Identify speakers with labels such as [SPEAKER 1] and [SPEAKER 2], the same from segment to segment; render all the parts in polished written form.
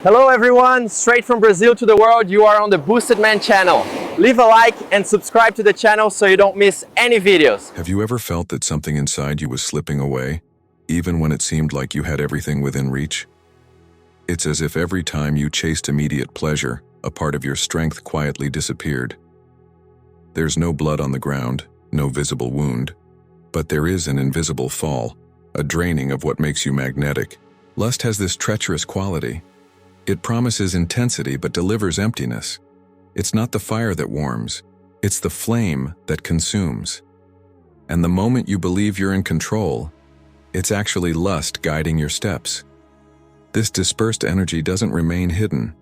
[SPEAKER 1] Hello everyone, straight from Brazil to the world, you are on the Boosted Man channel. Leave a like and subscribe to the channel so you don't miss any videos.
[SPEAKER 2] Have you ever felt that something inside you was slipping away, even when it seemed like you had everything within reach? It's as if every time you chased immediate pleasure, a part of your strength quietly disappeared. There's no blood on the ground, no visible wound, but there is an invisible fall, a draining of what makes you magnetic. Lust has this treacherous quality. It promises intensity but delivers emptiness. It's not the fire that warms, it's the flame that consumes. And the moment you believe you're in control, it's actually lust guiding your steps. This dispersed energy doesn't remain hidden.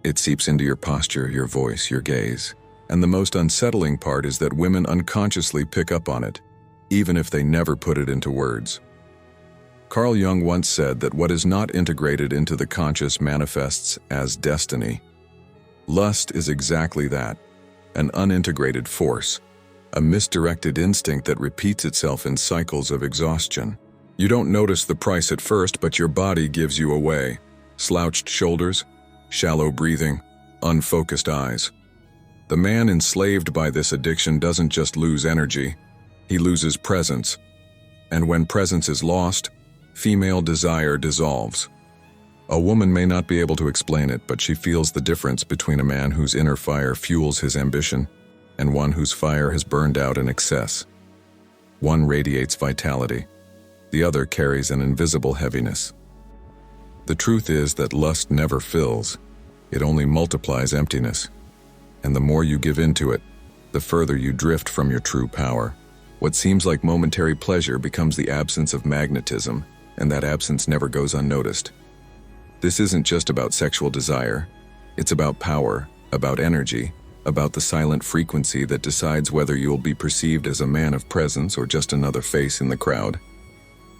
[SPEAKER 2] It seeps into your posture, your voice, your gaze. And the most unsettling part is that women unconsciously pick up on it, even if they never put it into words. Carl Jung once said that what is not integrated into the conscious manifests as destiny. Lust is exactly that, an unintegrated force, a misdirected instinct that repeats itself in cycles of exhaustion. You don't notice the price at first, but your body gives you away. Slouched shoulders, shallow breathing, unfocused eyes. The man enslaved by this addiction doesn't just lose energy, he loses presence. And when presence is lost, female desire dissolves. A woman may not be able to explain it, but she feels the difference between a man whose inner fire fuels his ambition and one whose fire has burned out in excess. One radiates vitality, the other carries an invisible heaviness. The truth is that lust never fills, it only multiplies emptiness. And the more you give into it, the further you drift from your true power. What seems like momentary pleasure becomes the absence of magnetism, and that absence never goes unnoticed. This isn't just about sexual desire, it's about power, about energy, about the silent frequency that decides whether you'll be perceived as a man of presence or just another face in the crowd.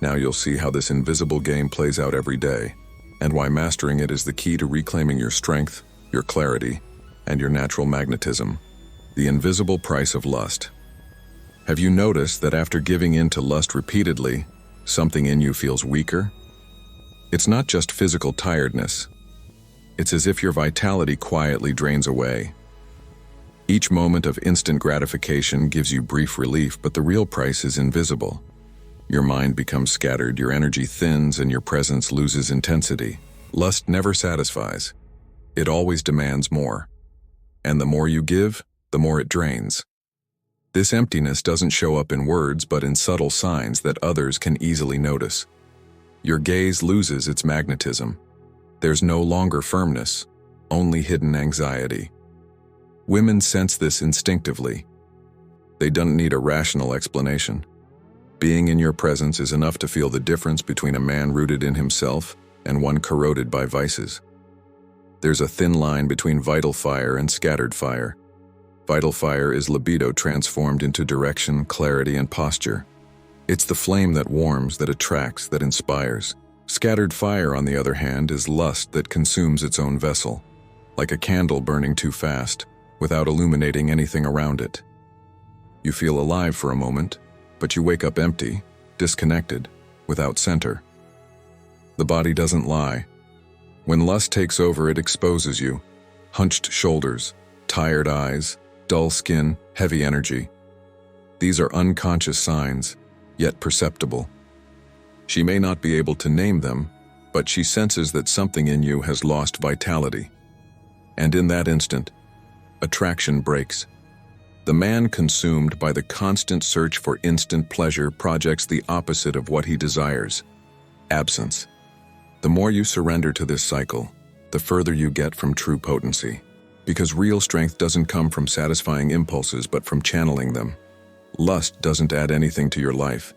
[SPEAKER 2] Now you'll see how this invisible game plays out every day, and why mastering it is the key to reclaiming your strength, your clarity, and your natural magnetism. The invisible price of lust. Have you noticed that after giving in to lust repeatedly, something in you feels weaker? It's not just physical tiredness. It's as if your vitality quietly drains away. Each moment of instant gratification gives you brief relief, but the real price is invisible. Your mind becomes scattered, your energy thins, and your presence loses intensity. Lust never satisfies. It always demands more. And the more you give, the more it drains. This emptiness doesn't show up in words, but in subtle signs that others can easily notice. Your gaze loses its magnetism. There's no longer firmness, only hidden anxiety. Women sense this instinctively. They don't need a rational explanation. Being in your presence is enough to feel the difference between a man rooted in himself and one corroded by vices. There's a thin line between vital fire and scattered fire. Vital fire is libido transformed into direction, clarity, and posture. It's the flame that warms, that attracts, that inspires. Scattered fire, on the other hand, is lust that consumes its own vessel, like a candle burning too fast, without illuminating anything around it. You feel alive for a moment, but you wake up empty, disconnected, without center. The body doesn't lie. When lust takes over, it exposes you. Hunched shoulders, tired eyes, dull skin, heavy energy. These are unconscious signs, yet perceptible. She may not be able to name them, but she senses that something in you has lost vitality. And in that instant, attraction breaks. The man consumed by the constant search for instant pleasure projects the opposite of what he desires: absence. The more you surrender to this cycle, the further you get from true potency. Because real strength doesn't come from satisfying impulses, but from channeling them. Lust doesn't add anything to your life.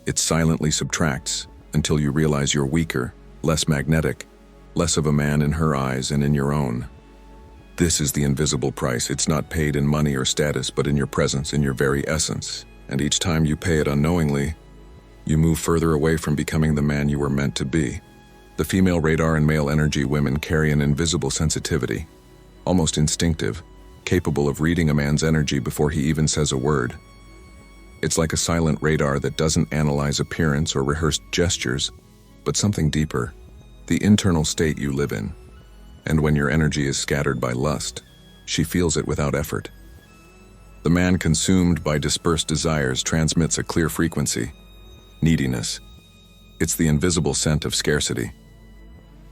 [SPEAKER 2] It silently subtracts until you realize you're weaker, less magnetic, less of a man in her eyes and in your own. This is the invisible price. It's not paid in money or status, but in your presence, in your very essence. And each time you pay it unknowingly, you move further away from becoming the man you were meant to be. The female radar and male energy women carry an invisible sensitivity, almost instinctive, capable of reading a man's energy before he even says a word. It's like a silent radar that doesn't analyze appearance or rehearsed gestures, but something deeper, the internal state you live in. And when your energy is scattered by lust, she feels it without effort. The man consumed by dispersed desires transmits a clear frequency, neediness. It's the invisible scent of scarcity.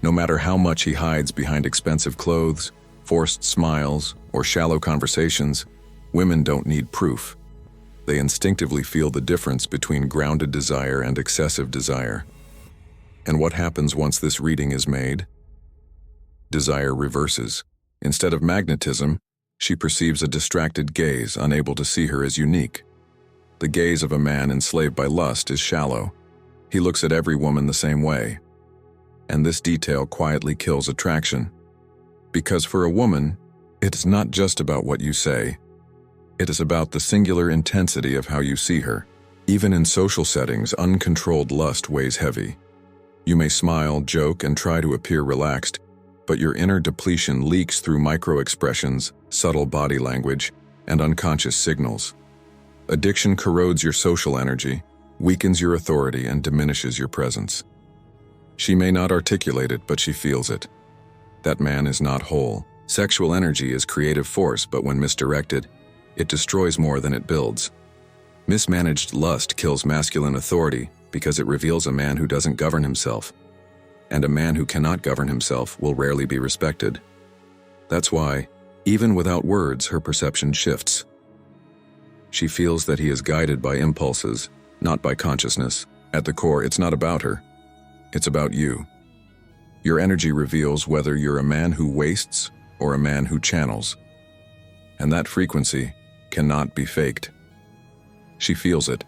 [SPEAKER 2] No matter how much he hides behind expensive clothes, forced smiles, or shallow conversations, women don't need proof. They instinctively feel the difference between grounded desire and excessive desire. And what happens once this reading is made? Desire reverses. Instead of magnetism, she perceives a distracted gaze, unable to see her as unique. The gaze of a man enslaved by lust is shallow. He looks at every woman the same way. And this detail quietly kills attraction. Because for a woman, it is not just about what you say. It is about the singular intensity of how you see her. Even in social settings, uncontrolled lust weighs heavy. You may smile, joke, and try to appear relaxed, but your inner depletion leaks through micro-expressions, subtle body language, and unconscious signals. Addiction corrodes your social energy, weakens your authority, and diminishes your presence. She may not articulate it, but she feels it. That man is not whole. Sexual energy is creative force, but when misdirected, it destroys more than it builds. Mismanaged lust kills masculine authority because it reveals a man who doesn't govern himself. And a man who cannot govern himself will rarely be respected. That's why, even without words, her perception shifts. She feels that he is guided by impulses, not by consciousness. At the core, it's not about her. It's about you. Your energy reveals whether you're a man who wastes or a man who channels. And that frequency cannot be faked. She feels it,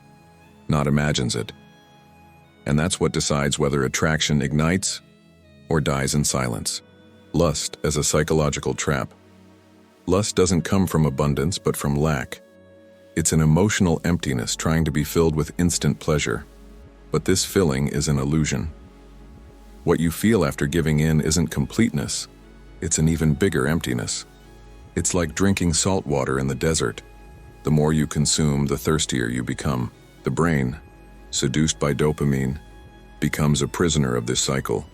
[SPEAKER 2] not imagines it. And that's what decides whether attraction ignites or dies in silence. Lust as a psychological trap. Lust doesn't come from abundance, but from lack. It's an emotional emptiness trying to be filled with instant pleasure. But this filling is an illusion. What you feel after giving in isn't completeness. It's an even bigger emptiness. It's like drinking salt water in the desert. The more you consume, the thirstier you become. The brain, seduced by dopamine, becomes a prisoner of this cycle.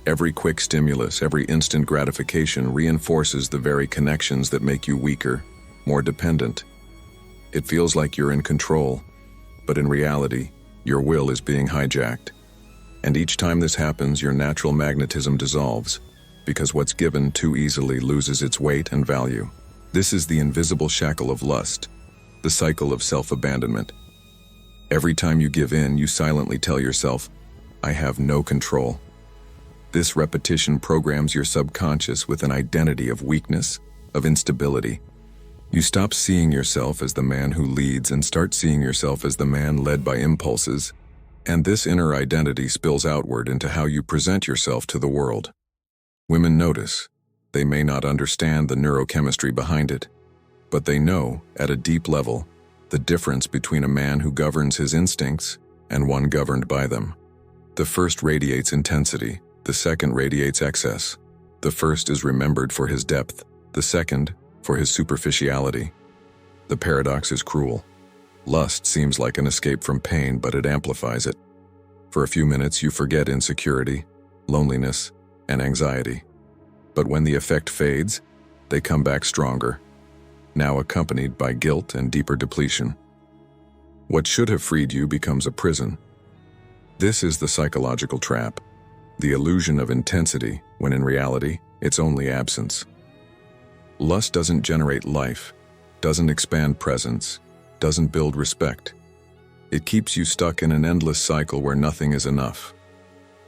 [SPEAKER 2] Every quick stimulus, every instant gratification reinforces the very connections that make you weaker, more dependent. It feels like you're in control, but in reality, your will is being hijacked. And each time this happens, your natural magnetism dissolves, because what's given too easily loses its weight and value. This is the invisible shackle of lust, the cycle of self-abandonment. Every time you give in, you silently tell yourself, I have no control. This repetition programs your subconscious with an identity of weakness, of instability. You stop seeing yourself as the man who leads and start seeing yourself as the man led by impulses, and this inner identity spills outward into how you present yourself to the world. Women notice. They may not understand the neurochemistry behind it, but they know, at a deep level, the difference between a man who governs his instincts and one governed by them. The first radiates intensity, the second radiates excess. The first is remembered for his depth, the second for his superficiality. The paradox is cruel. Lust seems like an escape from pain, but it amplifies it. For a few minutes, you forget insecurity, loneliness, and anxiety. But when the effect fades, they come back stronger, now accompanied by guilt and deeper depletion. What should have freed you becomes a prison. This is the psychological trap, the illusion of intensity, when in reality, it's only absence. Lust doesn't generate life, doesn't expand presence, doesn't build respect. It keeps you stuck in an endless cycle where nothing is enough.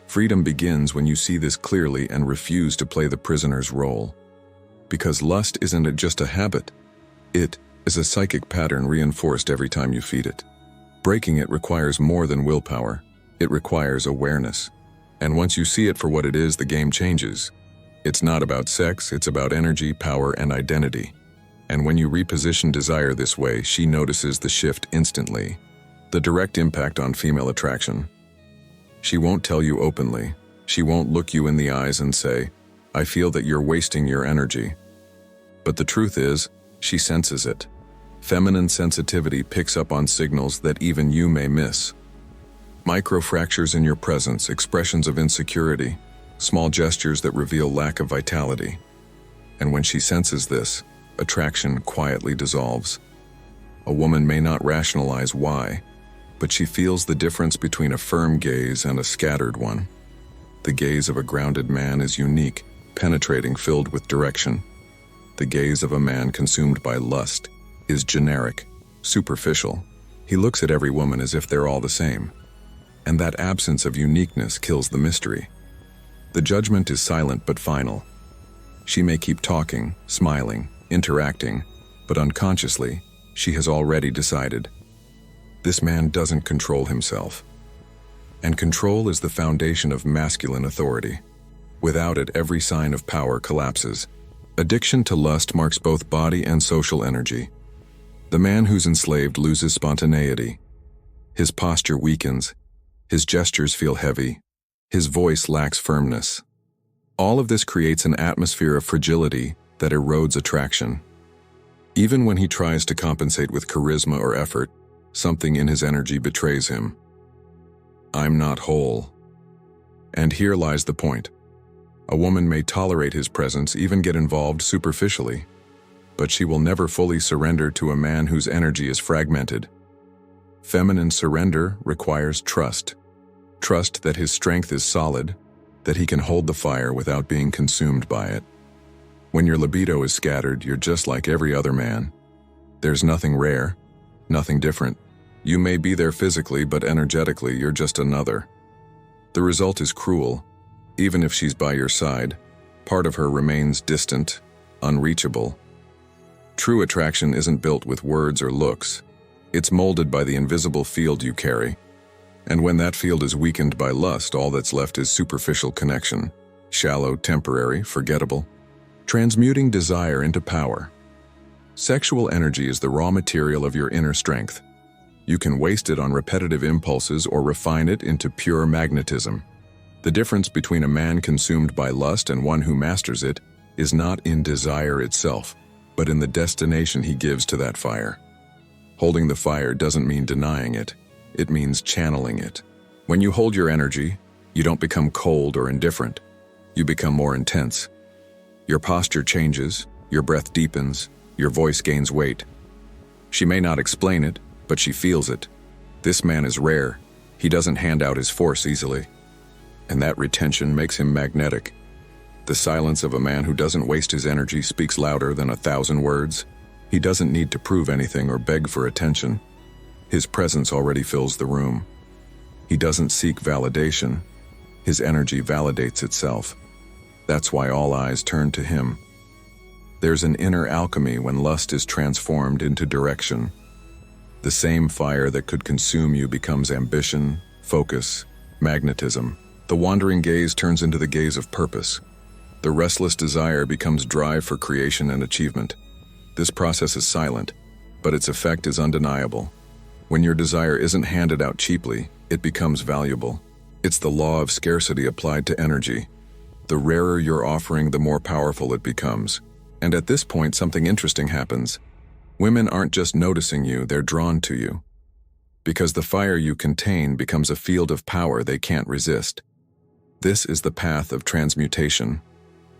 [SPEAKER 2] Freedom begins when you see this clearly and refuse to play the prisoner's role. Because lust isn't just a habit, it is a psychic pattern reinforced every time you feed it. Breaking it requires more than willpower. It requires awareness. And once you see it for what it is, the game changes. It's not about sex, it's about energy, power, and identity. And when you reposition desire this way, she notices the shift instantly. The direct impact on female attraction. She won't tell you openly. She won't look you in the eyes and say, I feel that you're wasting your energy. But the truth is, she senses it. Feminine sensitivity picks up on signals that even you may miss. Microfractures in your presence, expressions of insecurity, small gestures that reveal lack of vitality. And when she senses this, attraction quietly dissolves. A woman may not rationalize why, but she feels the difference between a firm gaze and a scattered one. The gaze of a grounded man is unique, penetrating, filled with direction. The gaze of a man consumed by lust is generic, superficial. He looks at every woman as if they're all the same. And that absence of uniqueness kills the mystery. The judgment is silent but final. She may keep talking, smiling, interacting, but unconsciously, she has already decided. This man doesn't control himself. And control is the foundation of masculine authority. Without it, every sign of power collapses. Addiction to lust marks both body and social energy. The man who's enslaved loses spontaneity. His posture weakens. His gestures feel heavy. His voice lacks firmness. All of this creates an atmosphere of fragility that erodes attraction. Even when he tries to compensate with charisma or effort, something in his energy betrays him. I'm not whole. And here lies the point. A woman may tolerate his presence, even get involved superficially, but she will never fully surrender to a man whose energy is fragmented. Feminine surrender requires trust. Trust that his strength is solid, that he can hold the fire without being consumed by it. When your libido is scattered, you're just like every other man. There's nothing rare, nothing different. You may be there physically, but energetically, you're just another. The result is cruel. Even if she's by your side, part of her remains distant, unreachable. True attraction isn't built with words or looks. It's molded by the invisible field you carry. And when that field is weakened by lust, all that's left is superficial connection. Shallow, temporary, forgettable. Transmuting desire into power. Sexual energy is the raw material of your inner strength. You can waste it on repetitive impulses or refine it into pure magnetism. The difference between a man consumed by lust and one who masters it is not in desire itself, but in the destination he gives to that fire. Holding the fire doesn't mean denying it. It means channeling it. When you hold your energy, you don't become cold or indifferent. You become more intense. Your posture changes, your breath deepens, your voice gains weight. She may not explain it, but she feels it. This man is rare. He doesn't hand out his force easily. And that retention makes him magnetic. The silence of a man who doesn't waste his energy speaks louder than 1,000 words. He doesn't need to prove anything or beg for attention. His presence already fills the room. He doesn't seek validation. His energy validates itself. That's why all eyes turn to him. There's an inner alchemy when lust is transformed into direction. The same fire that could consume you becomes ambition, focus, magnetism. The wandering gaze turns into the gaze of purpose. The restless desire becomes drive for creation and achievement. This process is silent, but its effect is undeniable. When your desire isn't handed out cheaply, it becomes valuable. It's the law of scarcity applied to energy. The rarer your offering, the more powerful it becomes. And at this point, something interesting happens. Women aren't just noticing you, they're drawn to you. Because the fire you contain becomes a field of power they can't resist. This is the path of transmutation.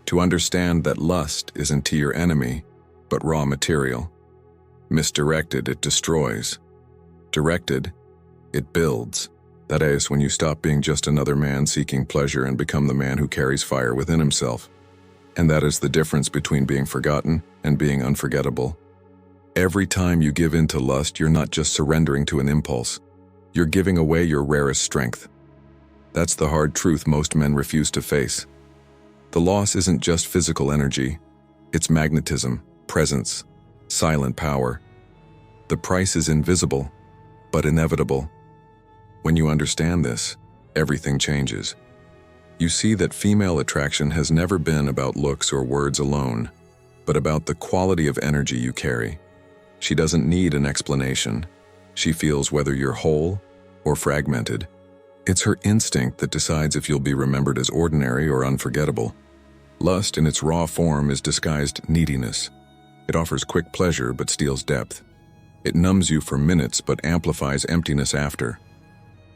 [SPEAKER 2] To understand that lust isn't to your enemy, but raw material. Misdirected, it destroys. Directed, it builds. That is, when you stop being just another man seeking pleasure and become the man who carries fire within himself. And that is the difference between being forgotten and being unforgettable. Every time you give in to lust, you're not just surrendering to an impulse. You're giving away your rarest strength. That's the hard truth most men refuse to face. The loss isn't just physical energy. It's magnetism, presence, silent power. The price is invisible, but inevitable. When you understand this, everything changes. You see that female attraction has never been about looks or words alone, but about the quality of energy you carry. She doesn't need an explanation. She feels whether you're whole or fragmented. It's her instinct that decides if you'll be remembered as ordinary or unforgettable. Lust in its raw form is disguised neediness. It offers quick pleasure but steals depth. It numbs you for minutes but amplifies emptiness after.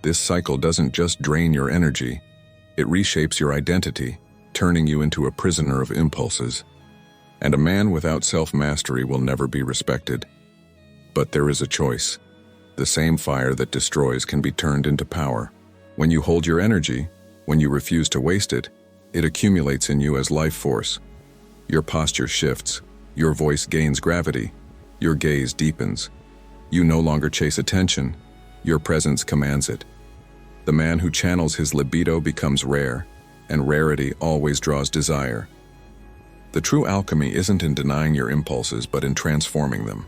[SPEAKER 2] This cycle doesn't just drain your energy, It reshapes your identity, turning you into a prisoner of impulses. And a man without self-mastery will never be respected. But there is a choice. The same fire that destroys can be turned into power. When you hold your energy, when you refuse to waste it, it accumulates in you as life force. Your posture shifts, your voice gains gravity, your gaze deepens. You no longer chase attention, your presence commands it. The man who channels his libido becomes rare, and rarity always draws desire. The true alchemy isn't in denying your impulses, but in transforming them.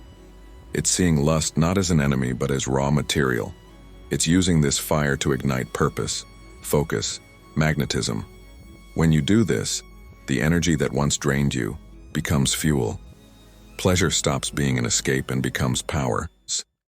[SPEAKER 2] It's seeing lust not as an enemy, but as raw material. It's using this fire to ignite purpose, focus, magnetism. When you do this, the energy that once drained you becomes fuel. Pleasure stops being an escape and becomes power.